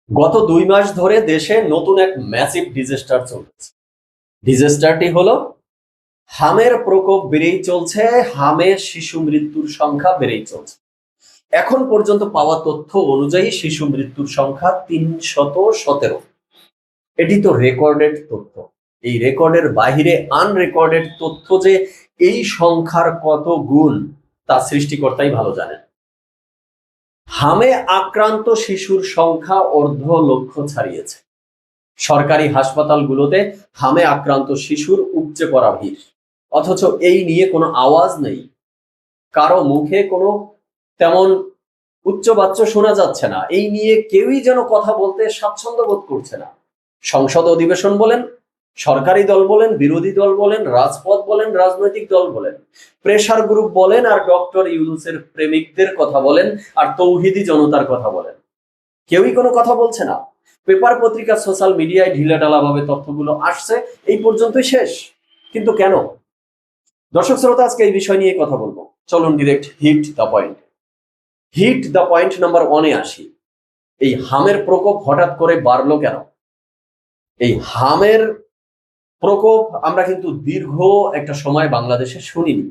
গত 2 মাস ধরে দেশে নতুন এক ম্যাসিভ ডিজাস্টার চলছে। ডিজাস্টারটি হলো হামের প্রকোপ বেড়েই চলছে। হামে শিশু মৃত্যুর সংখ্যা বেড়েই চলছে। এখন পর্যন্ত পাওয়া তথ্য অনুযায়ী শিশু মৃত্যুর সংখ্যা 317। এটি তো রেকর্ডেড তথ্য। এই রেকর্ডের বাহিরে আনরেকর্ডেড তথ্য যে এই সংখ্যার কত গুণ তা সৃষ্টিকর্তাই ভালো জানেন। হামে আক্রান্ত শিশুর সংখ্যা অর্ধ লক্ষ ছাড়িয়েছে। সরকারি হাসপাতালগুলোতে হামে আক্রান্ত শিশুর উপচে পড়া ভিড়, অথচ এই নিয়ে কোনো আওয়াজ নেই। কারো মুখে কোনো তেমন উচ্চবাচ্য শোনা যাচ্ছে না। এই নিয়ে কেউই যেন কথা বলতে স্বাচ্ছন্দ্য বোধ করছে না। সংসদ অধিবেশন বলেন, সরকারি দল বলেন, বিরোধী দল বলেন, রাজপথ বলেন, রাজনৈতিক দল বলেন, প্রেসার গ্রুপ বলেন, আর ডক্টর ইউনূসের প্রেমিকদের কথা বলেন, আর তৌহিদি জনতার কথা বলেন, কেউই কোনো কথা বলছে না। পেপার পত্রিকা সোশ্যাল মিডিয়ায় ঢিলাঢালা ভাবে তথ্যগুলো আসছে, এই পর্যন্তই শেষ। কিন্তু কেন? দর্শক শ্রোতা, আজকে এই বিষয় নিয়ে কথা বলবো। চলুন direct hit the point. Hit the point number 1-এ আসি। এই হামের প্রকোপ হঠাৎ করে বাড়লো কেন? এই হামের প্রকোপ আমরা কিন্তু দীর্ঘ একটা সময় বাংলাদেশে শুনিনি।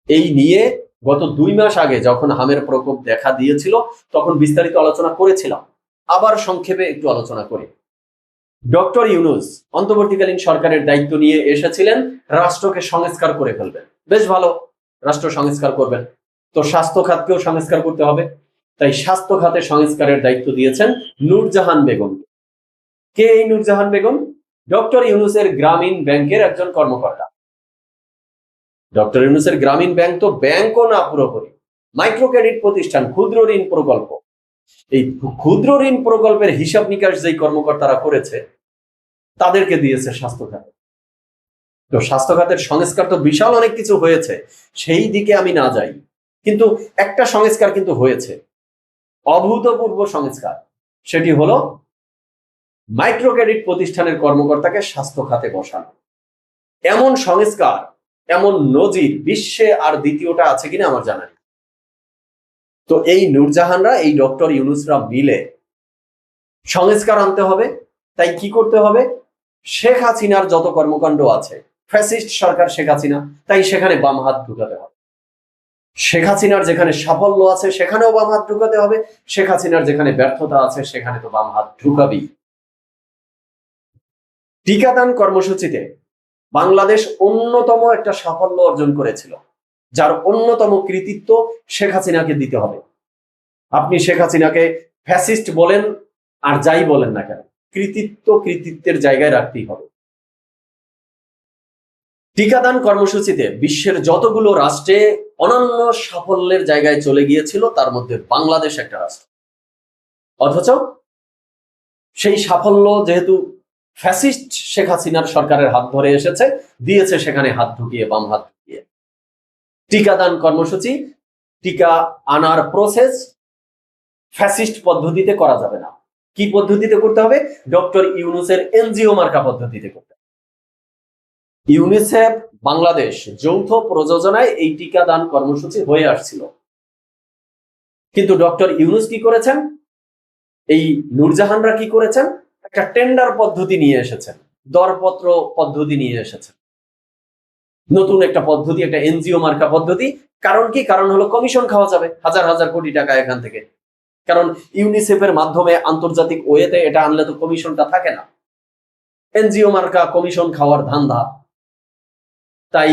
এই নিয়ে গত 2 মাস আগে যখন হামের প্রকোপ দেখা দিয়েছিল তখন বিস্তারিত আলোচনা করেছিলাম। আবার সংক্ষেপে একটু আলোচনা করি। ডক্টর ইউনূস অন্তর্বর্তীকালীন সরকারের দায়িত্ব নিয়ে এসেছিলেন রাষ্ট্রকে সংস্কার করে ফেলবেন। বেশ ভালো, রাষ্ট্র সংস্কার করবেন, তো স্বাস্থ্য খাতকেও সংস্কার করতে হবে। তাই স্বাস্থ্য খাতে সংস্কারের দায়িত্ব দিয়েছেন নূরজাহান বেগম। কে এই নূরজাহান বেগম? ডক্টর ইউনূসের গ্রামীণ ব্যাংকের একজন কর্মকর্তা। ডক্টর ইউনূসের গ্রামীণ ব্যাংক তো ব্যাংকও না, পুরোপুরি মাইক্রো ক্রেডিট প্রতিষ্ঠান, ক্ষুদ্র ঋণ প্রকল্প। এই ক্ষুদ্র ঋণ প্রকল্পের হিসাব নিকাশ যেই কর্মকর্তারা করেছে তাদেরকে দিয়েছে স্বাস্থ্য খাতে। তো স্বাস্থ্য খাতের সংস্কার তো বিশাল অনেক কিছু হয়েছে, সেই দিকে আমি না যাই, কিন্তু একটা সংস্কার কিন্তু হয়েছে, অভূতপূর্ব সংস্কার। সেটি হলো মাইক্রো ক্রেডিট প্রতিষ্ঠানের কর্মকর্তাকে স্বাস্থ্য খাতে বসানো। এমন সংস্কার, এমন নজির বিশ্বে আর দ্বিতীয়টা আছে কিনা আমার জানা নেই। তো এই নূরজাহানরা, এই ডক্টর ইউনূসরা মিলে সংস্কার আনতে হবে। তাই কি করতে হবে? শেখ হাসিনার যত কর্মকাণ্ড আছে, ফ্যাসিস্ট সরকার শেখ হাসিনা, তাই সেখানে বাম হাত ঢুকাতে হবে। শেখ হাসিনার যেখানে সাফল্য আছে সেখানেও বাম হাত ঢুকাতে হবে। শেখ হাসিনার যেখানে ব্যর্থতা আছে সেখানে তো বাম হাত ঢুকাবেই। টিকাদান কর্মসূচিতে বাংলাদেশ অন্যতম একটা সাফল্য অর্জন করেছিল, যার অন্যতম কৃতিত্ব শেখ হাসিনাকে দিতে হবে। আপনি শেখ হাসিনাকে ফ্যাসিস্ট বলেন আর যাই বলেন না কেন, কৃতিত্বের জায়গায় রাখতেই হবে। টিকাদান কর্মসূচিতে বিশ্বের যতগুলো রাষ্ট্রে অনন্য সাফল্যের জায়গায় চলে গিয়েছিল তার মধ্যে বাংলাদেশ একটা রাষ্ট্র। অথচ সেই সাফল্য যেহেতু ফ্যাসিস্ট শেখ হাসিনার সরকারের হাত ধরে এসেছে, দিয়েছে সেখানে হাত ঢুকিয়ে, বাম হাত ঢুকিয়ে। টিকাদান কর্মসূচি, টিকা আনার প্রসেস ফ্যাসিস্ট পদ্ধতিতে করা যাবে না। কি পদ্ধতিতে করতে হবে? ডক্টর ইউনূসের এনজিও মার্কা পদ্ধতিতে করতে হবে। ইউনিসেফ, বাংলাদেশ যৌথ প্রযোজনায় এই টিকাদান কর্মসূচি হয়ে আসছিল। কিন্তু ডক্টর ইউনূস কি করেছেন? এই নূরজাহানরা কি করেছেন? একটা টেন্ডার পদ্ধতি নিয়ে এসেছেন, দরপত্র পদ্ধতি নিয়ে এসেছেন, নতুন একটা পদ্ধতি, একটা এনজিও মার্কা পদ্ধতি। কারণ কি? কারণ হলো কমিশন খাওয়া যাবে হাজার হাজার কোটি টাকা এখান থেকে। কারণ ইউনিসেফের মাধ্যমে আন্তর্জাতিক ওয়েতে এটা আনলে তো কমিশনটা থাকে না। এনজিও মার্কা কমিশন খাওয়ার ধান্দা। তাই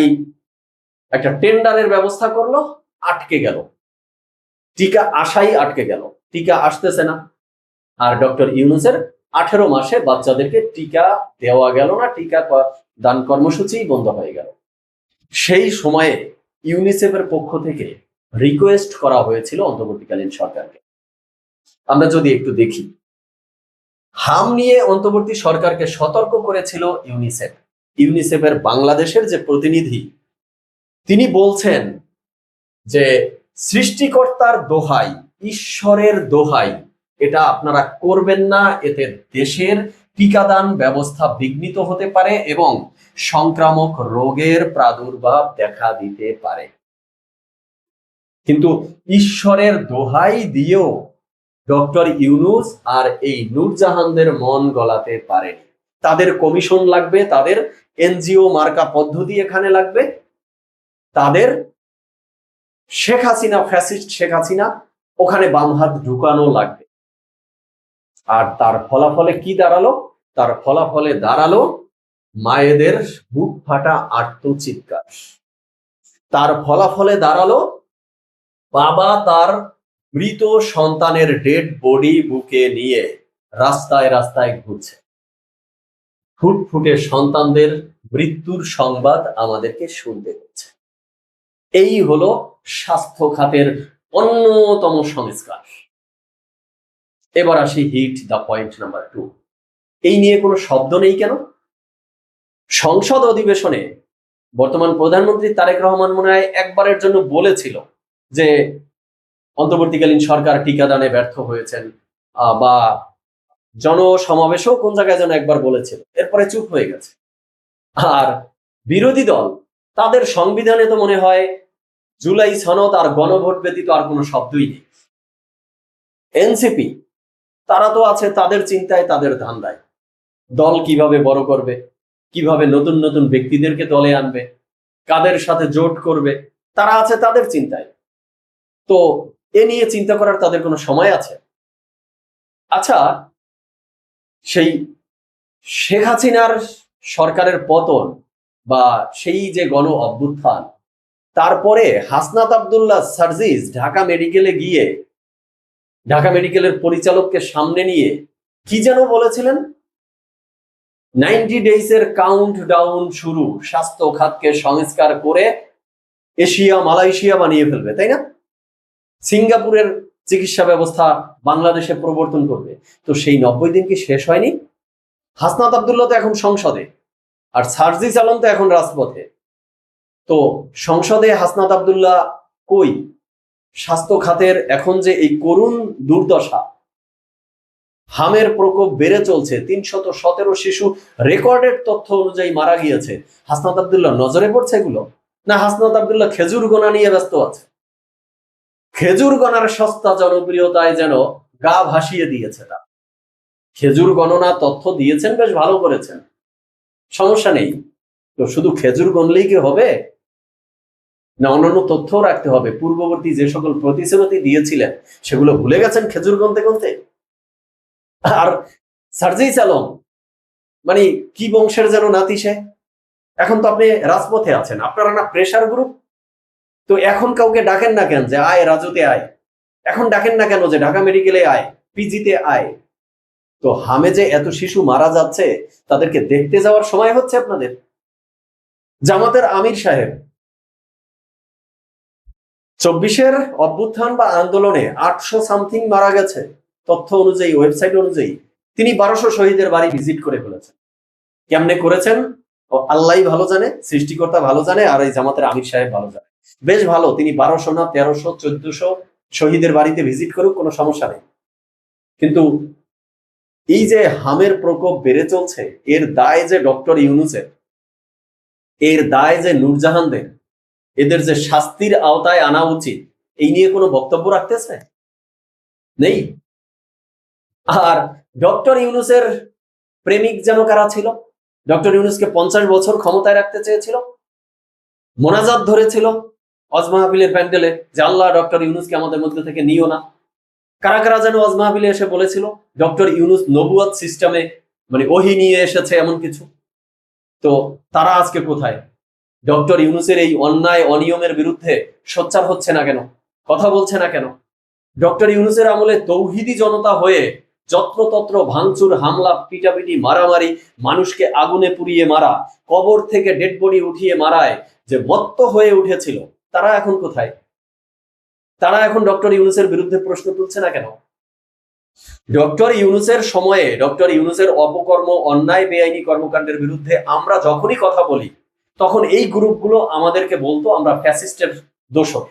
একটা টেন্ডারের ব্যবস্থা করলো, আটকে গেল, টিকা আসাই আটকে গেল, টিকা আসতেছে না। আর ডক্টর ইউনূসের 18 মাসে বাচ্চাদেরকে টিকা দেওয়া গেল না, টিকা দান কর্মসূচি বন্ধ হয়ে গেল। সেই সময়ে ইউনিসেফের পক্ষ থেকে রিকোয়েস্ট করা হয়েছিল অন্তর্বর্তীকালীন সরকারকে। আমরা যদি একটু দেখি, হাম নিয়ে অন্তর্বর্তী সরকারকে সতর্ক করেছিল ইউনিসেফ। ইউনিসেফের বাংলাদেশের যে প্রতিনিধি, তিনি বলছেন যে সৃষ্টিকর্তার দোহাই, ঈশ্বরের দোহাই, এটা আপনারা করবেন না, এতে দেশের টিকাদান ব্যবস্থা বিঘ্নিত হতে পারে এবং সংক্রামক রোগের প্রাদুর্ভাব দেখা দিতে পারে। কিন্তু ঈশ্বরের দোহাই দিয়েও ডক্টর ইউনূস আর এই নূরজাহানদের মন গলাতে পারেনি। তাদের কমিশন লাগবে, তাদের এনজিও মার্কা পদ্ধতি এখানে লাগবে, তাদের শেখ হাসিনা, ফ্যাসিস্ট শেখ হাসিনা ওখানে বাম হাত ঢুকানো লাগবে। আর তার ফলাফলে কি দাঁড়ালো? তার ফলাফলে দাঁড়ালো মায়েদের বুক ফাটা আর্তচিৎকার। তার ফলাফলে দাঁড়ালো বাবা তার মৃত সন্তানের ডেড বডি বুকে নিয়ে রাস্তায় রাস্তায় ঘুরছে। ফুটফুটে সন্তানদের মৃত্যুর সংবাদ আমাদেরকে শুনতে হচ্ছে। এই হলো স্বাস্থ্য খাতের অন্যতম সংস্কার। এবার আসি হিট দ্য পয়েন্ট নাম্বার 2। এই নিয়ে কোনো শব্দ নেই কেন? সংসদ অধিবেশনে বর্তমান প্রধানমন্ত্রী তারেক রহমান মনে হয় একবারের জন্য বলেছিল যে অন্তর্বর্তীকালীন সরকার টিকাদানে ব্যর্থ হয়েছেন, বা জনসমাবেশেও কোন জায়গায় যেন একবার বলেছিল, এরপরে চুপ হয়ে গেছে। আর বিরোধী দল তাদের সংবিধানে তো মনে হয় জুলাই সনদ আর গণভোট ব্যতীত আর কোনো শব্দই নেই। এনসিপি তারা তো আছে তাদের চিন্তায়, তাদের ধান্দায়, দল কিভাবে বড় করবে, কিভাবে নতুন নতুন ব্যক্তিদেরকে দলে আনবে, কাদের সাথে জোট করবে, তারা আছে তাদের চিন্তায়। তো এ নিয়ে চিন্তা করার তাদের কোনো সময় আছে? আচ্ছা, সেই শেখ হাসিনার সরকারের পতন বা সেই যে গণ অভ্যুত্থান, তারপরে হাসনাত আব্দুল্লাহ সার্জিস ঢাকা মেডিকেলে গিয়ে ঢাকা মেডিকেলের পরিচালককে সামনে নিয়ে কি যেন বলেছিলেন? 90 ডেইসের কাউন্ট ডাউন শুরু, স্বাস্থ্য খাতকে সংস্কার করে এশিয়া মালয়েশিয়া বানিয়ে ফেলবে, তাই না? সিঙ্গাপুরের চিকিৎসা ব্যবস্থা বাংলাদেশে প্রবর্তন করবে। তো সেই 90 দিন কি শেষ হয়নি? হাসনাত আব্দুল্লাহ তো এখন সংসদে, আর সার্জিস আলম তো এখন রাজপথে। তো সংসদে হাসনাত আব্দুল্লাহ কই? স্বাস্থ্য খাতের এখন যে এই করুণ দুর্দশা, হামের প্রকোপ বেড়ে চলছে, 317 শিশু রেকর্ডেড তথ্য অনুযায়ী মারা গিয়েছে, হাসনাত আব্দুল্লাহ নজরে পড়ছে এগুলো? না হাসনাত আব্দুল্লাহ খেজুর গোনা নিয়ে ব্যস্ত আছে? খেজুর গণার সস্তা জনপ্রিয়তায় যেন গা ভাসিয়ে দিয়েছে। তা খেজুর গণনা তথ্য দিয়েছেন, বেশ ভালো করেছেন, সমস্যা নেই। তো শুধু খেজুর গণলেই কি হবে? না অন্যান্য তথ্য রাখতে হবে? পূর্ববর্তী যে সকল প্রতিশ্রুতি দিয়েছিলেন সেগুলো ভুলে গেছেন খেজুর গণতে গণতে? আর সার্জিস আলম মানে কি বংশের যেন নাতি সে? এখন তো আপনি রাজপথে আছেন, আপনারা না প্রেসার গ্রুপ? তো এখন কাউকে ডাকেন না কেন যে আয় রাজুতে আয়? এখন ডাকেন না কেন যে ঢাকা মেডিকেলে আয়, পিজিতে আয়? তো হামে যে এত শিশু মারা যাচ্ছে তাদেরকে দেখতে যাওয়ার সময় হচ্ছে আপনাদের? জামাতের আমির সাহেব 24-এর অভ্যুত্থান বা আন্দোলনে 800 সামথিং মারা গেছে তথ্য অনুযায়ী, ওয়েবসাইট অনুযায়ী। তিনি 1200 শহীদের বাড়ি ভিজিট করে ফেলেছেন। কেমনে করেছেন আল্লাহই ভালো জানে, সৃষ্টিকর্তা ভালো জানে, আর এই জামাতের আমির সাহেব ভালো জানে। বেশ ভালো, তিনি 1200 না 1300 1400 শহীদের বাড়িতে ভিজিট করুক, কোনো সমস্যা নেই। কিন্তু এই যে হামের প্রকোপ বেড়ে চলছে, এর দায় যে ডক্টর ইউনূসের, এর দায় যে নূরজাহানদের, এদের যে শাস্তির আওতায় আনা উচিত, এই নিয়ে কোনো বক্তব্য রাখতেছে? নেই। আর ডক্টর ইউনূসের প্রেমিক যেন কারা ছিল? ডক্টর ইউনূসকে 50 বছর ক্ষমতায় রাখতে চেয়েছিল, মোনাজাত ধরেছিল ওয়াজ মাহফিলের প্যান্ডেলে যে আল্লাহ ডক্টর ইউনূসকে আমাদের মধ্যে থেকে নিও না। কারা কারা যেন ওয়াজ মাহফিলে এসে বলেছিল ডক্টর ইউনূস নবুয়ত সিস্টেমে মানে ওহী নিয়ে এসেছে এমন কিছু। তো তারা আজকে কোথায়? ডক্টর ইউনূসের এই অন্যায় অনিয়মের বিরুদ্ধে সোচ্চার হচ্ছে না কেন? কথা বলছে না কেন? ডক্টর ইউনূসের আমলে তৌহিদি জনতা হয়ে যত্রতত্র ভাঙচুর, হামলা, পিটাপিটি, মারামারি, মানুষকে আগুনে পুড়িয়ে মারা, কবর থেকে ডেড বডি উঠিয়ে মারায় যে মত্ত হয়ে উঠেছিল, তারা এখন কোথায়? তারা এখন ডক্টর ইউনূসের বিরুদ্ধে প্রশ্ন তুলছে না কেন? ডক্টর ইউনূসের সময়ে ডক্টর ইউনূসের অপকর্ম, অন্যায়, বেআইনি কর্মকাণ্ডের বিরুদ্ধে আমরা যখনই কথা বলি তখন এই গ্রুপগুলো আমাদেরকে বলতো আমরা ফ্যাসিস্টের দোষর,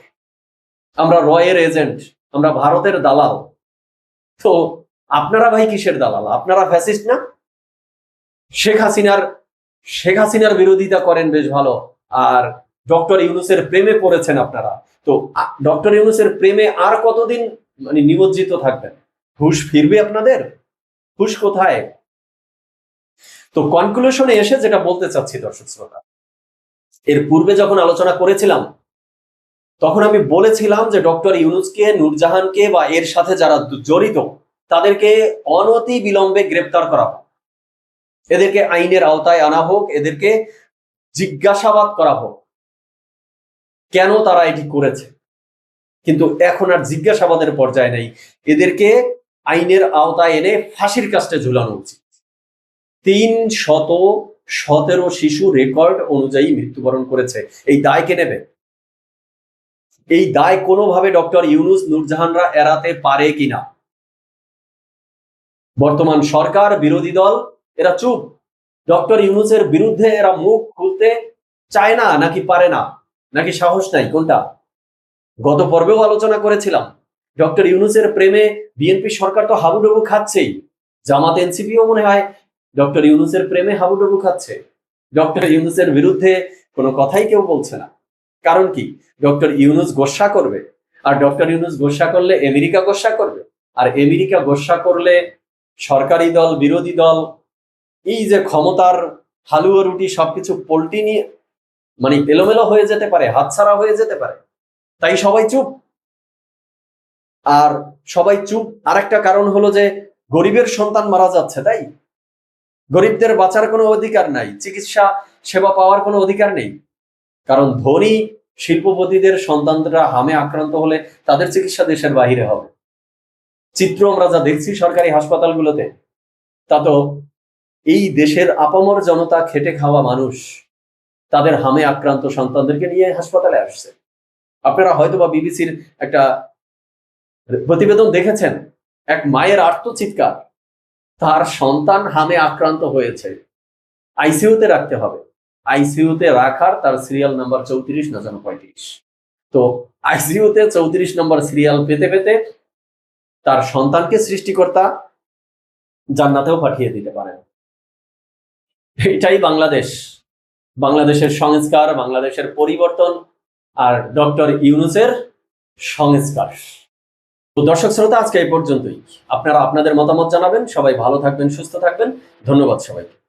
আমরা রয়ের এজেন্ট, আমরা ভারতের দালাল। তো আপনারা ভাই কিসের দালাল? আপনারা ফ্যাসিস্ট না? শেখ হাসিনার বিরোধিতা করেন বেশ ভালো, আর ডক্টর ইউনূসের প্রেমে পড়েছেন আপনারা। তো ডক্টর ইউনূসের প্রেমে আর কতদিন মানে নিমজ্জিত থাকবেন? হুঁশ ফিরবে আপনাদের? হুঁশ কোথায়? তো কনক্লুশনে এসে যেটা বলতে চাচ্ছি দর্শক শ্রোতা, এর পূর্বে যখন আলোচনা করেছিলাম তখন আমি বলেছিলাম যে ডক্টর ইউনূসকে, নূরজাহানকে বা এর সাথে যারা জড়িত তাদেরকে অনতি বিলম্বে গ্রেপ্তার করা হোক, এদেরকে আইনের আওতায় আনা হোক, এদেরকে জিজ্ঞাসাবাদ করা হোক কেন তারা এটি করেছে। কিন্তু এখন আর জিজ্ঞাসাবাদের পর্যায়ে নেই, এদেরকে আইনের আওতায় এনে ফাঁসির কাস্টে ঝুলানো উচিত। 317 শিশু রেকর্ড অনুযায়ী মৃত্যুবরণ করেছে, এই দায় কে নেবে? এই দায় কোনোভাবে ডক্টর ইউনূস, নূরজাহানরা এড়াতে পারে কিনা? বর্তমান সরকার, বিরোধী দল এরা চুপ। ডক্টর ইউনূসের বিরুদ্ধে এরা মুখ খুলতে চায় না, নাকি পারে না, নাকি সাহস নাই, কোনটা? গত পর্বেও আলোচনা করেছিলাম, ডক্টর ইউনূসের প্রেমে বিএনপি সরকার তো হাবুডুবু খাচ্ছেই। জামাত এনসিপিও মনে হয় ডক্টর ইউনূসের প্রেমে হাবুডুবু খাচ্ছে। ডক্টর ইউনূসের বিরুদ্ধে কোনো কথাই কেউ বলছে না। কারণ কি? ডক্টর ইউনূস গোস্বা করবে, আর ডক্টর ইউনূস গোস্বা করলে আমেরিকা গোস্বা করবে, আর আমেরিকা গোস্বা করলে সরকারি দল, বিরোধী দল, এই যে ক্ষমতার হালুয়া রুটি সবকিছু পল্টি নিয়ে মানে এলোমেলো হয়ে যেতে পারে, হাতছাড়া হয়ে যেতে পারে। তাই সবাই চুপ। আর সবাই চুপ আরেকটা কারণ হলো যে গরিবের সন্তান মারা যাচ্ছে, তাই গরিবদের বাঁচার কোনো অধিকার নাই, চিকিৎসা সেবা পাওয়ার কোনো অধিকার নেই। কারণ ধনী শিল্পপতিদের সন্তানরা হামে আক্রান্ত হলে তাদের চিকিৎসা দেশের বাহিরে হবে। চিত্র আমরা যা দেখছি সরকারি হাসপাতালগুলোতে, তা তো এই দেশের আপামর জনতা, খেটে খাওয়া মানুষ তাদের হামে আক্রান্ত সন্তানদেরকে নিয়ে হাসপাতালে আসছে। আপনারা হয়তোবা বিবিসির একটা প্রতিবেদন দেখেছেন, এক মায়ের আর্তচিৎকার, তার সন্তান হামে আক্রান্ত হয়েছে, আইসিইউতে রাখতে হবে। আইসিইউতে রাখার তার সিরিয়াল নাম্বার 34 না যেন 35। তো আইসিইউতে 34 নম্বর সিরিয়াল পেতে পেতে তার সন্তানকে সৃষ্টিকর্তা জান্নাতেও পাঠিয়ে দিতে পারেন। এটাই বাংলাদেশ, বাংলাদেশের সংস্কার, বাংলাদেশের পরিবর্তন, আর ডক্টর ইউনূসের সংস্কার। তো দর্শক শ্রোতা, আজকে এই পর্যন্তই। আপনারা আপনাদের মতামত জানাবেন। সবাই ভালো থাকবেন, সুস্থ থাকবেন। ধন্যবাদ সবাইকে।